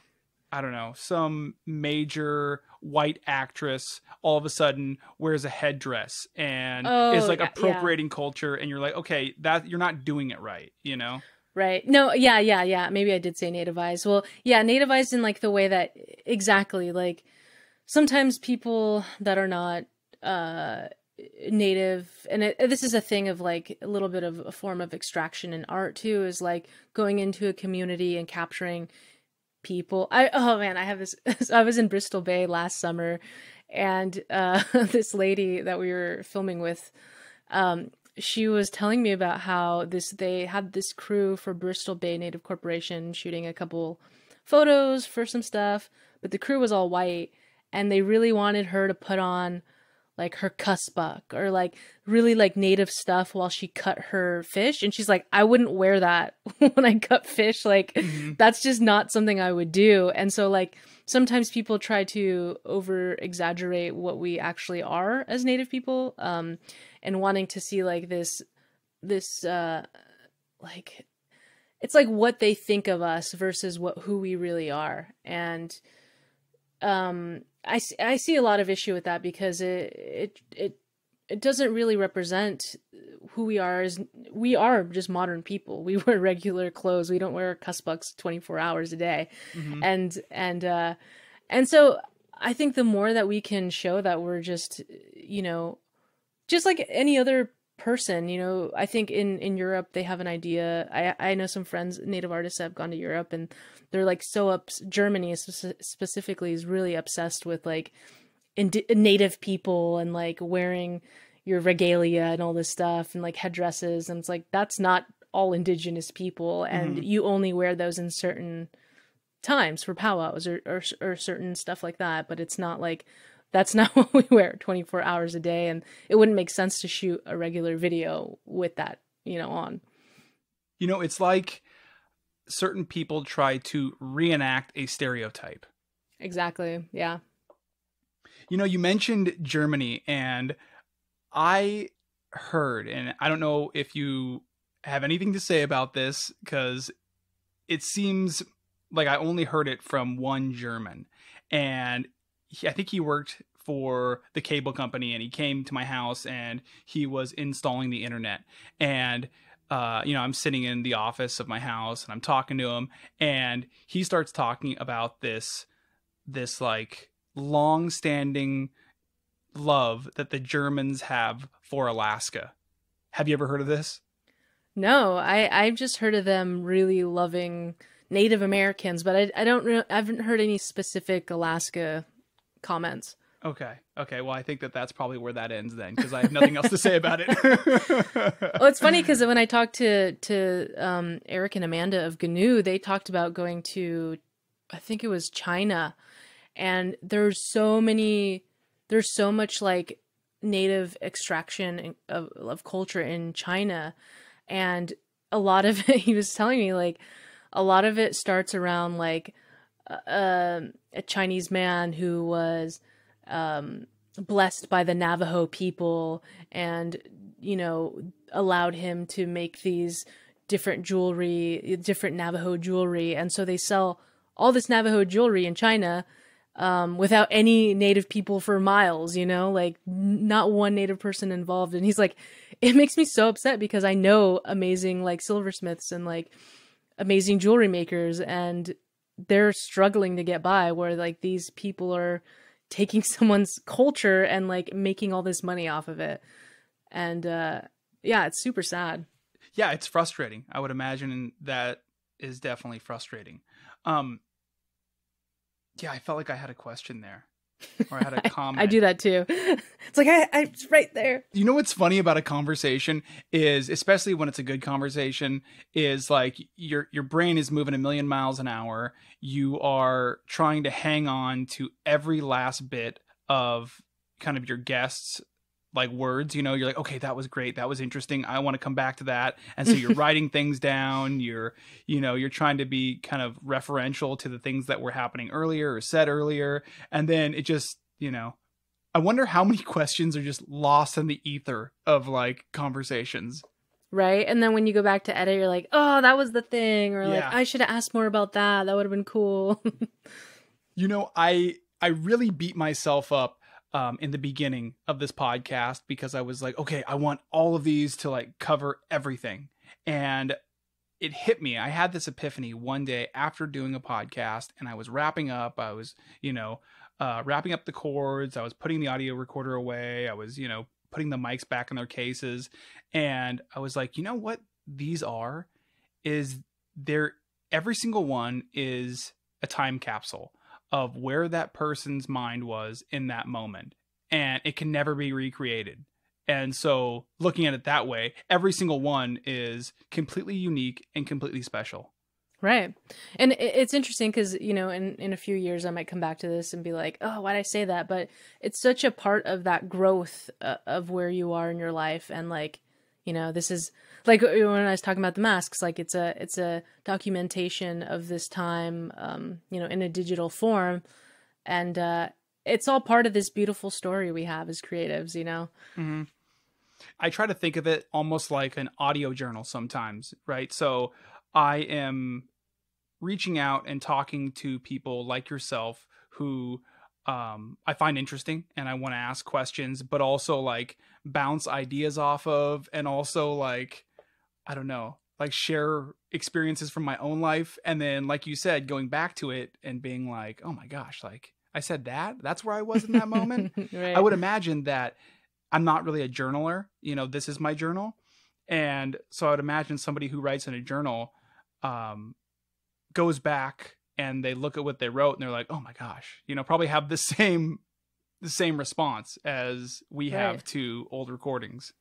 A: I don't know, some major white actress all of a sudden wears a headdress and is like appropriating culture, and you're like, okay, that you're not doing it right,
D: Right. No, yeah. Maybe I did say nativized. Well, yeah, nativized in like the way that exactly like sometimes people that are not native, and this is a thing of like a little bit of a form of extraction in art too, is like going into a community and capturing people. I have this. I was in Bristol Bay last summer, and this lady that we were filming with, she was telling me about how they had this crew for Bristol Bay Native Corporation shooting a couple photos for some stuff, but the crew was all white, and they really wanted her to put on like her cussbuck or like really like native stuff while she cut her fish. And she's like, I wouldn't wear that when I cut fish. Like that's just not something I would do. And so like sometimes people try to over exaggerate what we actually are as Native people, and wanting to see like this like it's like what they think of us versus who we really are. And I see a lot of issue with that, because it doesn't really represent who we are. As we are just modern people. We wear regular clothes. We don't wear cussbucks 24 hours a day. And so I think the more that we can show that we're just, just like any other person, I think in Europe they have an idea. I know some friends, Native artists, that have gone to Europe, and they're like Germany specifically is really obsessed with like Native people and like wearing your regalia and all this stuff and like headdresses, and it's like that's not all indigenous people, and you only wear those in certain times for powwows or certain stuff like that, but it's not like that's not what we wear 24 hours a day, and it wouldn't make sense to shoot a regular video with that on.
A: It's like certain people try to reenact a stereotype.
D: Exactly. Yeah.
A: You mentioned Germany, and I heard, and I don't know if you have anything to say about this, because it seems like I only heard it from one German, and I think he worked for the cable company, and he came to my house and he was installing the internet. And I'm sitting in the office of my house and I'm talking to him, and he starts talking about this like long-standing love that the Germans have for Alaska. Have you ever heard of this?
D: No, I've just heard of them really loving Native Americans, but I haven't heard any specific Alaska comments.
A: Okay. Well, I think that's probably where that ends then, because I have nothing else to say about it.
D: Well, it's funny because when I talked to Eric and Amanda of GNU, they talked about going to, I think it was China, and there's so much like native extraction of culture in China, and a lot of it, he was telling me, like, a lot of it starts around like a Chinese man who was blessed by the Navajo people, and allowed him to make these different Navajo jewelry, and so they sell all this Navajo jewelry in China without any native people for miles, like not one native person involved. And he's like, it makes me so upset because I know amazing like silversmiths and like amazing jewelry makers, and they're struggling to get by, where like these people are taking someone's culture and like making all this money off of it. And it's super sad.
A: Yeah, it's frustrating. I would imagine that is definitely frustrating. I felt like I had a question there, or I had a comment.
D: I do that too. It's like I'm right there.
A: You know what's funny about a conversation is, especially when it's a good conversation, is like your brain is moving a million miles an hour. You are trying to hang on to every last bit of kind of your guests' like words. You're like, okay, that was great, that was interesting, I want to come back to that. And so you're writing things down. You're trying to be kind of referential to the things that were happening earlier or said earlier. And then it just, I wonder how many questions are just lost in the ether of like conversations.
D: Right. And then when you go back to edit, you're like, oh, that was the thing. Or like, I should have asked more about that. That would have been cool.
A: I really beat myself up in the beginning of this podcast, because I was like, okay, I want all of these to like cover everything. And it hit me. I had this epiphany one day after doing a podcast, and I was wrapping up. I was, wrapping up the cords. I was putting the audio recorder away. I was, putting the mics back in their cases. And I was like, you know what these are? Every single one is a time capsule of where that person's mind was in that moment, and it can never be recreated. And so looking at it that way, every single one is completely unique and completely special.
D: Right. And it's interesting because, in a few years, I might come back to this and be like, oh, why'd I say that? But it's such a part of that growth of where you are in your life. And like, this is like when I was talking about the masks, like it's a documentation of this time, in a digital form. And it's all part of this beautiful story we have as creatives,
A: Mm-hmm. I try to think of it almost like an audio journal sometimes, right? So I am reaching out and talking to people like yourself who I find interesting, and I want to ask questions, but also like bounce ideas off of, and also like, I don't know, like share experiences from my own life. And then, like you said, going back to it and being like, oh my gosh, like I said that's where I was in that moment.
D: Right.
A: I would imagine that I'm not really a journaler. This is my journal. And so I would imagine somebody who writes in a journal goes back and they look at what they wrote and they're like, oh my gosh, probably have the same response as we have to old recordings.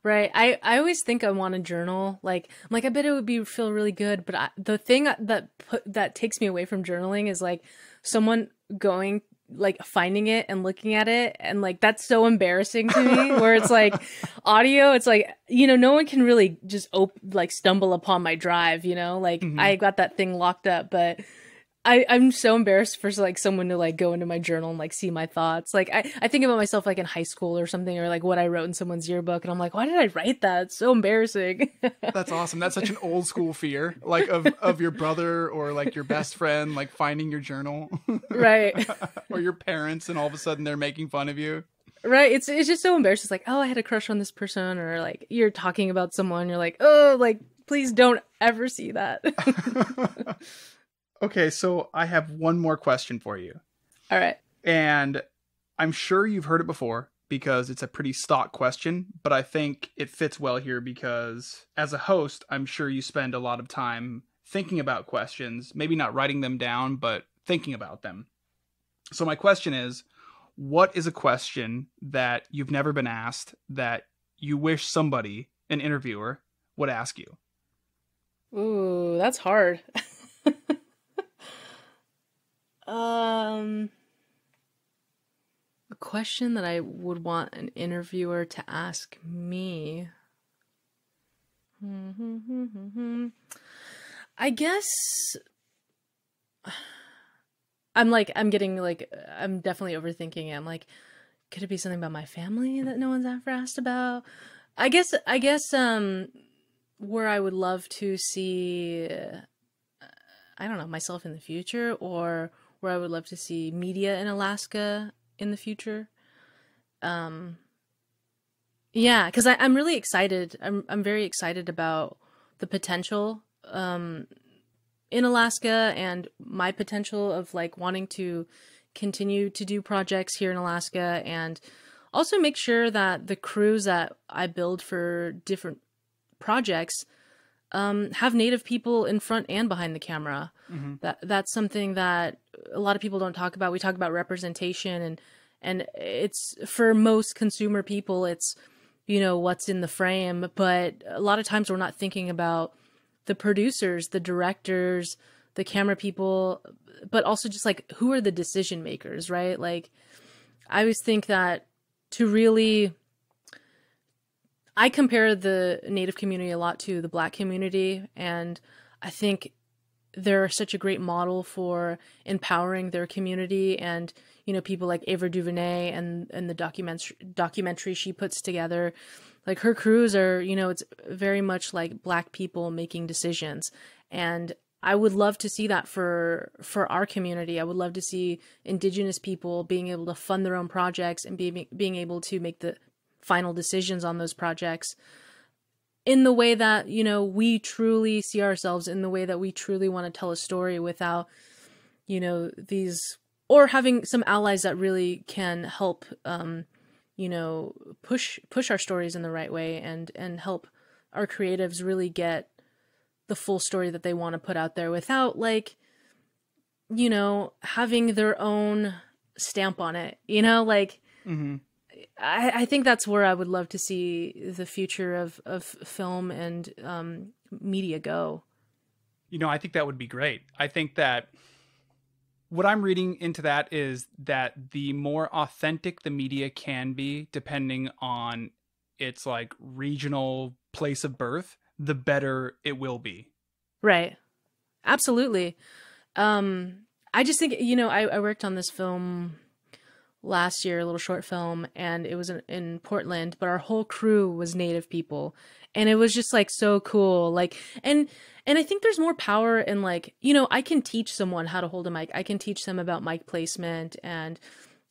D: Right. I always think I want a journal. Like, I'm like, I bet it would feel really good. But the thing that takes me away from journaling is like someone going, like finding it and looking at it. And like, that's so embarrassing to me, where it's like audio, it's like, no one can really just stumble upon my drive, like I got that thing locked up, but I'm so embarrassed for like someone to like go into my journal and like see my thoughts. Like I think about myself like in high school or something, or like what I wrote in someone's yearbook, and I'm like, why did I write that? It's so embarrassing.
A: That's awesome. That's such an old school fear, like of your brother or like your best friend, like finding your journal,
D: Right.
A: or your parents, and all of a sudden they're making fun of you.
D: Right. It's just so embarrassing. It's like, oh, I had a crush on this person, or like you're talking about someone, you're like, oh, like please don't ever see that.
A: Okay, so I have one more question for you.
D: All right.
A: And I'm sure you've heard it before because it's a pretty stock question, but I think it fits well here because as a host, I'm sure you spend a lot of time thinking about questions, maybe not writing them down, but thinking about them. So my question is, what is a question that you've never been asked that you wish somebody, an interviewer, would ask you?
D: Ooh, that's hard. A question that I would want an interviewer to ask me. I guess I'm definitely overthinking it. I'm like, could it be something about my family that no one's ever asked about? I guess, where I would love to see, I don't know, myself in the future, or where I would love to see media in Alaska in the future. Yeah, because I'm really excited. I'm very excited about the potential in Alaska, and my potential of like wanting to continue to do projects here in Alaska, and also make sure that the crews that I build for different projects have Native people in front and behind the camera. Mm-hmm. That's something that a lot of people don't talk about. We talk about representation, and it's, for most consumer people, it's, you know, what's in the frame, but a lot of times we're not thinking about the producers, the directors, the camera people, but also just like, who are the decision makers, right? Like, I always think that to really, I compare the Native community a lot to the Black community, and I think they're such a great model for empowering their community. And, you know, people like Ava DuVernay and the documentary she puts together, like her crews are, you know, it's very much like Black people making decisions. And I would love to see that for our community. I would love to see Indigenous people being able to fund their own projects and being able to make the final decisions on those projects in the way that, you know, we truly see ourselves, in the way that we truly want to tell a story, without, you know, these, or having some allies that really can help, you know, push our stories in the right way, and help our creatives really get the full story that they want to put out there, without, like, you know, having their own stamp on it, you know, like, mm-hmm. I think that's where I would love to see the future of film and media go.
A: You know, I think that would be great. I think that what I'm reading into that is that the more authentic the media can be, depending on its like regional place of birth, the better it will be. Right.
D: Absolutely. I just think, you know, I worked on this film last year, a little short film, and it was in Portland, but our whole crew was Native people, and it was just like so cool. Like, and I think there's more power in, like, you know, I can teach someone how to hold a mic. I can teach them about mic placement and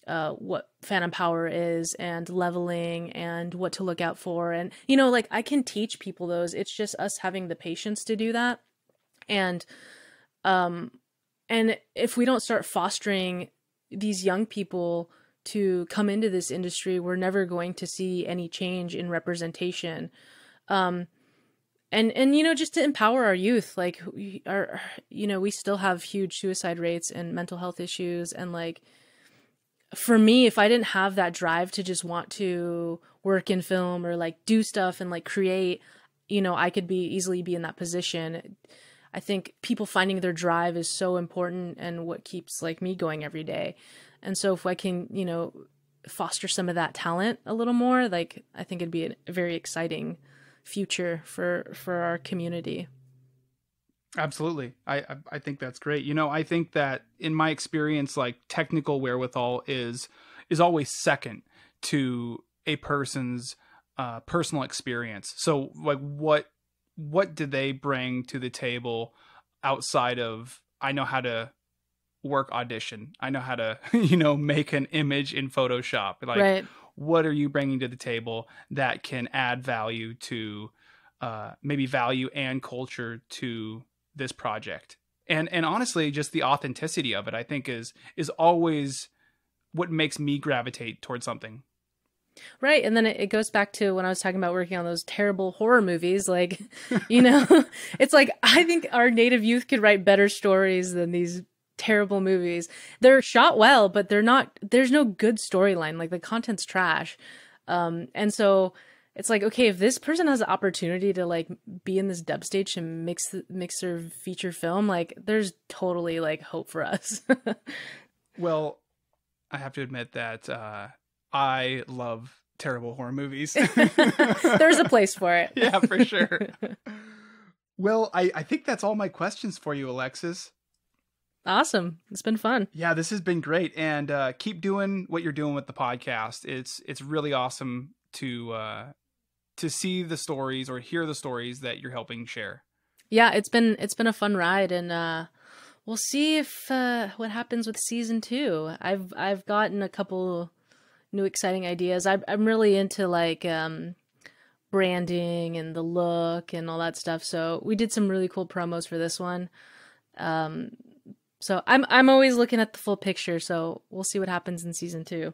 D: what phantom power is, and leveling, and what to look out for. And, you know, like, I can teach people those. It's just us having the patience to do that. And if we don't start fostering these young people to come into this industry, we're never going to see any change in representation. And you know, just to empower our youth, like, you know, we still have huge suicide rates and mental health issues. And, like, for me, if I didn't have that drive to just want to work in film, or like do stuff and like create, you know, I could easily be in that position. I think people finding their drive is so important, and what keeps, like, me going every day. And so if I can, you know, foster some of that talent a little more, like, I think it'd be a very exciting future for our community.
A: Absolutely. I think that's great. I think that in my experience, like technical wherewithal is always second to a person's personal experience. So like what do they bring to the table outside of I know how to work Audition. I know how to, make an image in Photoshop. Like
D: Right.
A: what are you bringing to the table that can add value to maybe value and culture to this project? And honestly, just the authenticity of it, I think is always what makes me gravitate towards something.
D: Right. And then it goes back to when I was talking about working on those terrible horror movies. Like, it's like, I think our native youth could write better stories than these terrible movies. They're shot well, but there's no good storyline. Like the content's trash. And so it's like, okay, if this person has the opportunity to like be in this dub stage and mix their feature film, like there's totally like hope for us.
A: Well, I have to admit that I love terrible horror movies.
D: There's a place for it.
A: Yeah, for sure. Well, I think that's all my questions for you, Alexis.
D: Awesome. It's been fun.
A: Yeah, this has been great. And keep doing what you're doing with the podcast. It's really awesome to see the stories or hear the stories that you're helping share.
D: Yeah, it's been a fun ride, and we'll see if what happens with season 2. I've gotten a couple new exciting ideas. I'm really into like branding and the look and all that stuff. So we did some really cool promos for this one. So I'm always looking at the full picture. So we'll see what happens in season 2.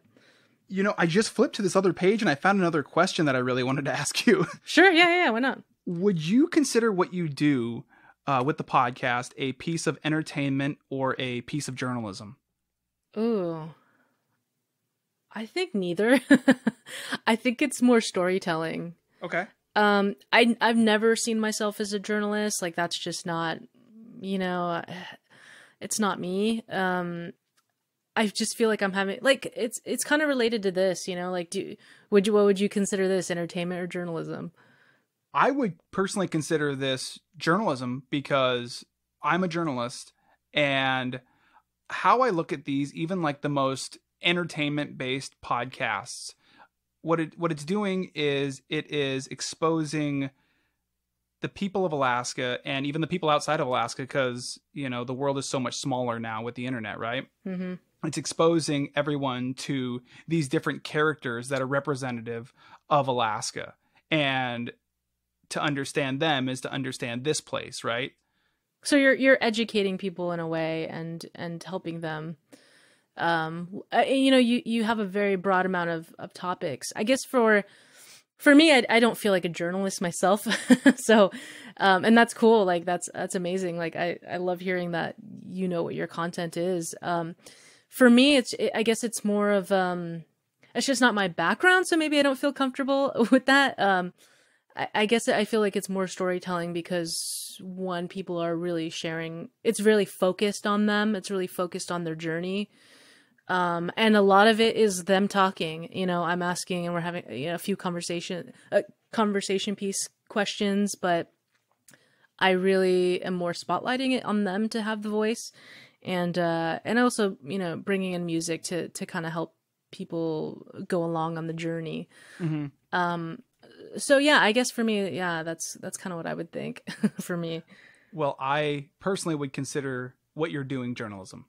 A: I just flipped to this other page and I found another question that I really wanted to ask you.
D: Sure. Yeah. Why not?
A: Would you consider what you do with the podcast a piece of entertainment or a piece of journalism?
D: Ooh. I think neither. I think it's more storytelling.
A: Okay.
D: I've never seen myself as a journalist. Like that's just not, it's not me. I just feel like I'm having like it's kind of related to this, like what would you consider this, entertainment or journalism?
A: I would personally consider this journalism because I'm a journalist, and how I look at these, even like the most entertainment based podcasts, what it's doing is it is exposing the people of Alaska and even the people outside of Alaska, because the world is so much smaller now with the internet, right?
D: Mm-hmm.
A: It's exposing everyone to these different characters that are representative of Alaska, and to understand them is to understand this place, right?
D: So you're educating people in a way and helping them. You have a very broad amount of topics. I guess for me, I don't feel like a journalist myself. So, and that's cool. Like that's amazing. Like I love hearing that, what your content is. For me, I guess it's more of, it's just not my background. So maybe I don't feel comfortable with that. I guess I feel like it's more storytelling because one, people are really sharing, it's really focused on them. It's really focused on their journey. And a lot of it is them talking, I'm asking and we're having a few conversation piece questions, but I really am more spotlighting it on them to have the voice. And also, bringing in music to kind of help people go along on the journey. Mm-hmm. So yeah, I guess for me, yeah, that's kind of what I would think for me.
A: Well, I personally would consider what you're doing journalism.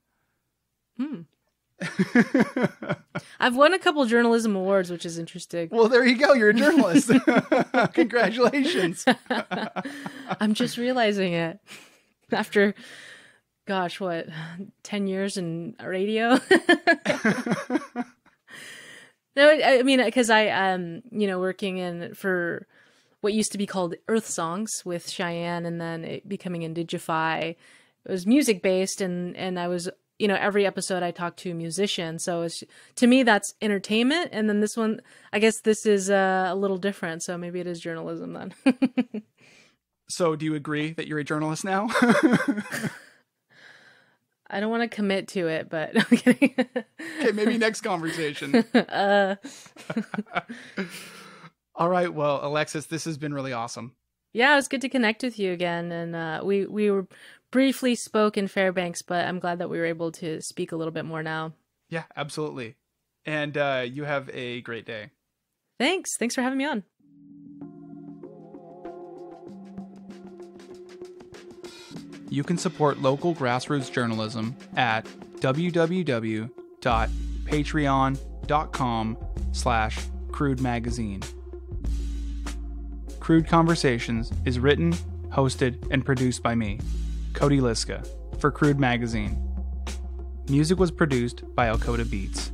D: I've won a couple journalism awards, which is interesting.
A: Well, there you go. You're a journalist. Congratulations.
D: I'm just realizing it after, gosh, what, 10 years in radio? No, I mean, because I, working for what used to be called Earth Songs with Cheyenne, and then it becoming Indigify. It was music based, and I was, every episode I talked to a musician. So to me, that's entertainment. And then this one, I guess this is a little different. So maybe it is journalism then.
A: So do you agree that you're a journalist now?
D: I don't want to commit to it, but I'm kidding.
A: Okay, maybe next conversation. All right. Well, Alexis, this has been really awesome.
D: Yeah, it was good to connect with you again. And we were briefly spoke in Fairbanks, but I'm glad that we were able to speak a little bit more now.
A: Yeah, absolutely. And you have a great day.
D: Thanks. Thanks for having me on.
A: You can support local grassroots journalism at www.patreon.com/Crude Magazine. Crude Conversations is written, hosted, and produced by me, Cody Liska, for Crude Magazine. Music was produced by Alcoda Beats.